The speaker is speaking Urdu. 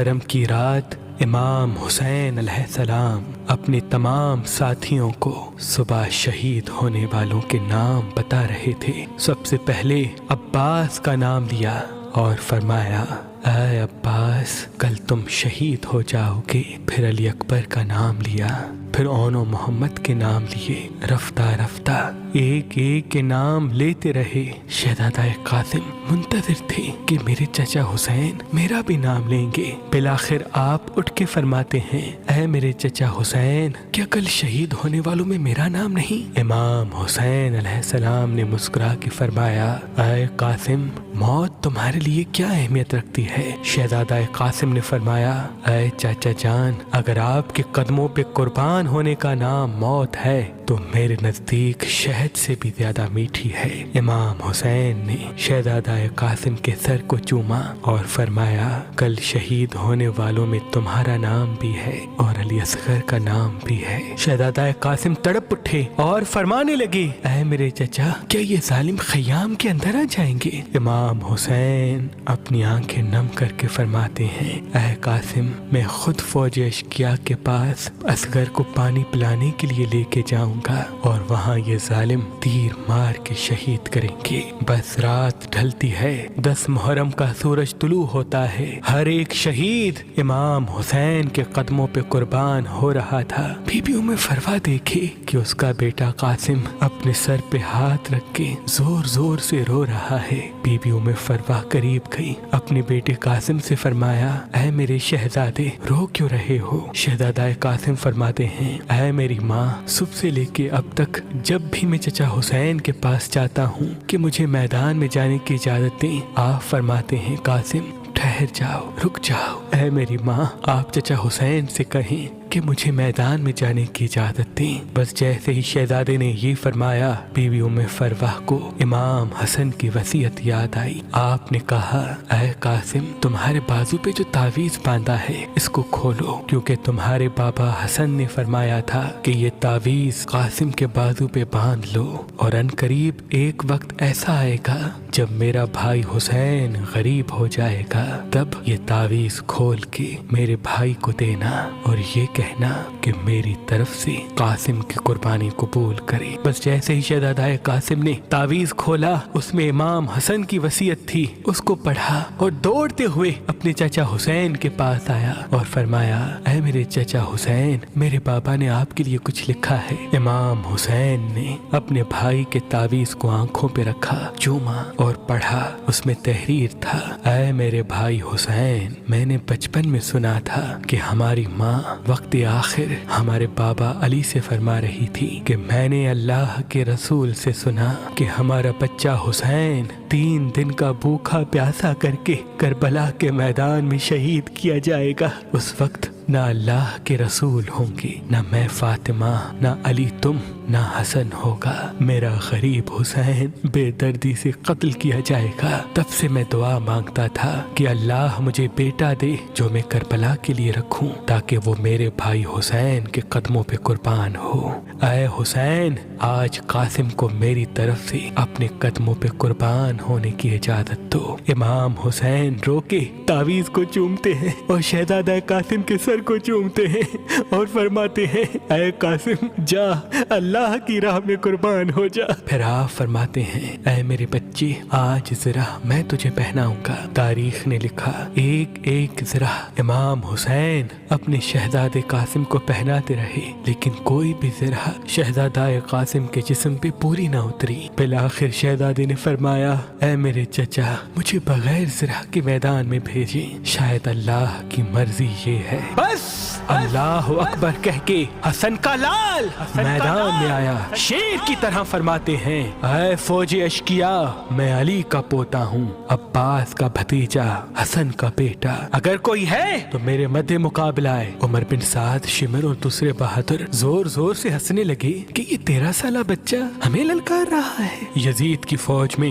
محرم کی رات امام حسین علیہ السلام اپنے تمام ساتھیوں کو صبح شہید ہونے والوں کے نام بتا رہے تھے۔ سب سے پہلے عباس کا نام لیا اور فرمایا اے عباس کل تم شہید ہو جاؤ گے۔ پھر علی اکبر کا نام لیا، پھر اون و محمد کے نام لیے۔ رفتہ رفتہ ایک ایک کے نام لیتے رہے۔ شہزادہ قاسم منتظر تھے کہ میرے چچا حسین میرا بھی نام لیں گے۔ بالآخر آپ اٹھ کے فرماتے ہیں اے میرے چچا حسین کیا کل شہید ہونے والوں میں میرا نام نہیں؟ امام حسین علیہ السلام نے مسکرا کے فرمایا اے قاسم موت تمہارے لیے کیا اہمیت رکھتی ہے؟ شہزادہ قاسم نے فرمایا اے چاچا جان اگر آپ کے قدموں پہ قربان ہونے کا نام موت ہے تو میرے نزدیک شہد سے بھی زیادہ میٹھی ہے۔ امام حسین نے شہزادہ قاسم کے سر کو چوما اور فرمایا کل شہید ہونے والوں میں تمہارا نام بھی ہے اور علی اصغر کا نام بھی ہے۔ شہزادہ قاسم تڑپ اٹھے اور فرمانے لگے اے میرے چچا کیا یہ ظالم خیام کے اندر آ جائیں گے؟ امام حسین اپنی آنکھیں نم کر کے فرماتے ہیں اے قاسم میں خود فوج اشقیا کے پاس اصغر کو پانی پلانے کے لیے لے کے جاؤں گا اور وہاں یہ ظالم تیر مار کے شہید کریں گے۔ بس رات ڈھلتی ہے، 10 محرم کا سورج طلوع ہوتا ہے۔ ہر ایک شہید امام حسین کے قدموں پہ قربان ہو رہا تھا۔ بی بی ام فروا دیکھے کہ اس کا بیٹا قاسم اپنے سر پہ ہاتھ رکھ کے زور زور سے رو رہا ہے۔ بی بی ام فروا قریب گئی، اپنے بیٹے قاسم سے فرمایا اے میرے شہزادے رو کیوں رہے ہو؟ شہزادہ قاسم فرماتے ہیں اے میری ماں صبح سے لے کے اب تک جب بھی میں چچا حسین کے پاس جاتا ہوں کہ مجھے میدان میں جانے کی اجازت دیں، آپ فرماتے ہیں قاسم ٹھہر جاؤ رک جاؤ۔ اے میری ماں آپ چچا حسین سے کہیں کہ مجھے میدان میں جانے کی اجازت دیں۔ بس جیسے ہی شہزادے نے یہ فرمایا بی بی ام فروا کو امام حسن کی وصیت یاد آئی۔ آپ نے کہا اے قاسم تمہارے بازو پہ جو تعویذ باندھا ہے اس کو کھولو، کیونکہ تمہارے بابا حسن نے فرمایا تھا کہ یہ تعویذ قاسم کے بازو پہ باندھ لو اور ان قریب ایک وقت ایسا آئے گا جب میرا بھائی حسین غریب ہو جائے گا، تب یہ تعویذ کھول کے میرے بھائی کو دینا اور یہ کہنا کہ میری طرف سے قاسم کی قربانی قبول کرے۔ بس جیسے ہی شہزادہ قاسم نے تعویذ کھولا اس میں امام حسن کی وصیت تھی، اس کو پڑھا اور دوڑتے ہوئے اپنے چچا حسین کے پاس آیا اور فرمایا اے میرے چچا حسین میرے بابا نے آپ کے لیے کچھ لکھا ہے۔ امام حسین نے اپنے بھائی کے تعویذ کو آنکھوں پہ رکھا، چوما اور پڑھا۔ اس میں تحریر تھا اے میرے بھائی حسین میں نے بچپن میں سنا تھا کہ ہماری ماں وقت آخر ہمارے بابا علی سے فرما رہی تھی کہ میں نے اللہ کے رسول سے سنا کہ ہمارا بچہ حسین 3 دن کا بھوکا پیاسا کر کے کربلا کے میدان میں شہید کیا جائے گا۔ اس وقت نہ اللہ کے رسول ہوں گے، نہ میں فاطمہ، نہ علی تم، نہ حسن ہوگا، میرا غریب حسین بے دردی سے قتل کیا جائے گا۔ تب سے میں دعا مانگتا تھا کہ اللہ مجھے بیٹا دے جو میں کربلا کے لیے رکھوں تاکہ وہ میرے بھائی حسین کے قدموں پہ قربان ہو۔ اے حسین آج قاسم کو میری طرف سے اپنے قدموں پہ قربان ہونے کی اجازت دو۔ امام حسین رو کے تعویذ کو چومتے ہیں اور شہزادہ قاسم کے سر کو چومتے ہیں اور فرماتے ہیں اے قاسم جا اللہ کی راہ میں قربان ہو جا۔ پھر آپ فرماتے ہیں اے میرے بچے آج ذرا میں تجھے پہناؤں گا۔ تاریخ نے لکھا ایک ایک ذرا امام حسین اپنے شہزادے قاسم کو پہناتے رہے لیکن کوئی بھی ذرا شہزادہ قاسم کے جسم پہ پوری نہ اتری۔ بالآخر شہزادے نے فرمایا اے میرے چچا مجھے بغیر ذرا کے میدان میں بھیجیں، شاید اللہ کی مرضی یہ ہے۔ بس اللہ اکبر کہہ کے حسن کا لال میدان میں آیا، شیر کی طرح فرماتے ہیں اے فوج اشقیا میں علی کا پوتا ہوں، عباس کا بھتیجا، حسن کا بیٹا، اگر کوئی ہے تو میرے مد مقابلہ ہے۔ عمر بن سعد، شمر اور دوسرے بہادر زور زور سے ہنسنے لگے کہ یہ 13 سالہ بچہ ہمیں للکار رہا ہے۔ یزید کی فوج میں